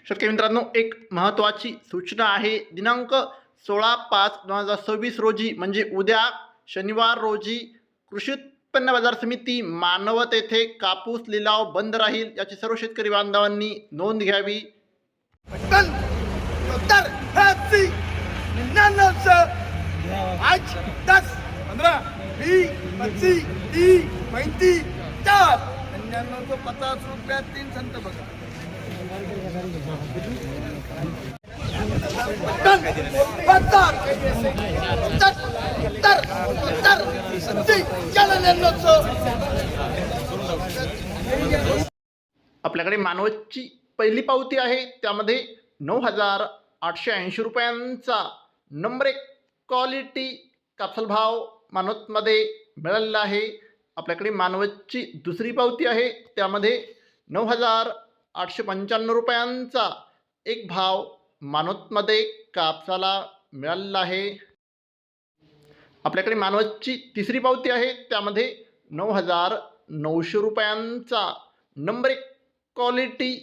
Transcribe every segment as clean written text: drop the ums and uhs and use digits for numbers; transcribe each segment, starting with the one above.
शेतकरी मित्रांनो, एक महत्त्वाची सूचना आहे. दिनांक 16/5/2026 रोजी म्हणजे उद्या शनिवार रोजी कृषी उत्पन्न बाजार समिती मानवत येथे कापूस लिलाव बंद राहील. याची सर्व शेतकरी बांधवांनी नोंद घ्यावी. कल उत्तर हैप्पी 99 आज 10 15 20 25 30 35 4 99 50 रुपया 3 संत बघा. आपल्याकडे मानवतची पहिली पावती आहे, त्यामध्ये 9,880 रुपयांचा नंबर 1 क्वालिटी कापसाला भाव मानवतमध्ये मिळालेला आहे. आपल्याकडे मानवतची दुसरी पावती आहे, त्यामध्ये 9,895 रुपयांचा एक भाव मानवतमध्ये कापसाला मिळालेला आहे. आपल्याकडे मानवतची तिसरी पावती आहे, त्यामध्ये 9,900 रुपयांचा नंबर 1 क्वालिटी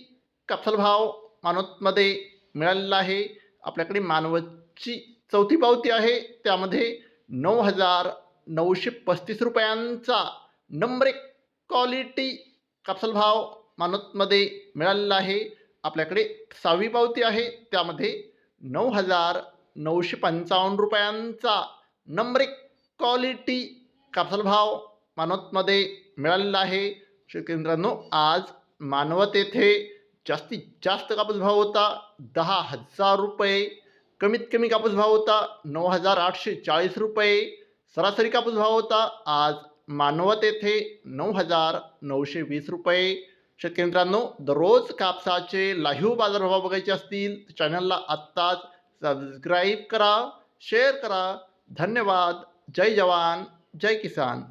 कापसाला भाव मानवतमध्ये मिळालेला आहे. आपल्याकडे मानवतची चौथी पावती आहे, त्यामध्ये 9,935 रुपयांचा नंबर 1 क्वालिटी कापसाला भाव मानवतमध्ये मिळालेला आहे. आपल्याकडे सहावी पावती आहे, त्यामध्ये 9,955 रुपयांचा नंबर 1 क्वालिटी कापसाला भाव मानवतमध्ये मिळालेला आहे. शेतकरी मित्रांनो, आज मानवत येथे जास्तीत जास्त कापूस भाव होता 10,000 रुपये. कमीत कमी कापूस भाव होता 9,840 रुपये. सरासरी कापूस भाव होता आज मानवत येथे 9,920 रुपये. शेतकरी मित्रांनो, दररोज कापसाचे लाईव्ह बाजारभाव बघायचे असतील तर चॅनलला आत्ताच सबस्क्राईब करा, शेअर करा. धन्यवाद. जय जवान, जय किसान.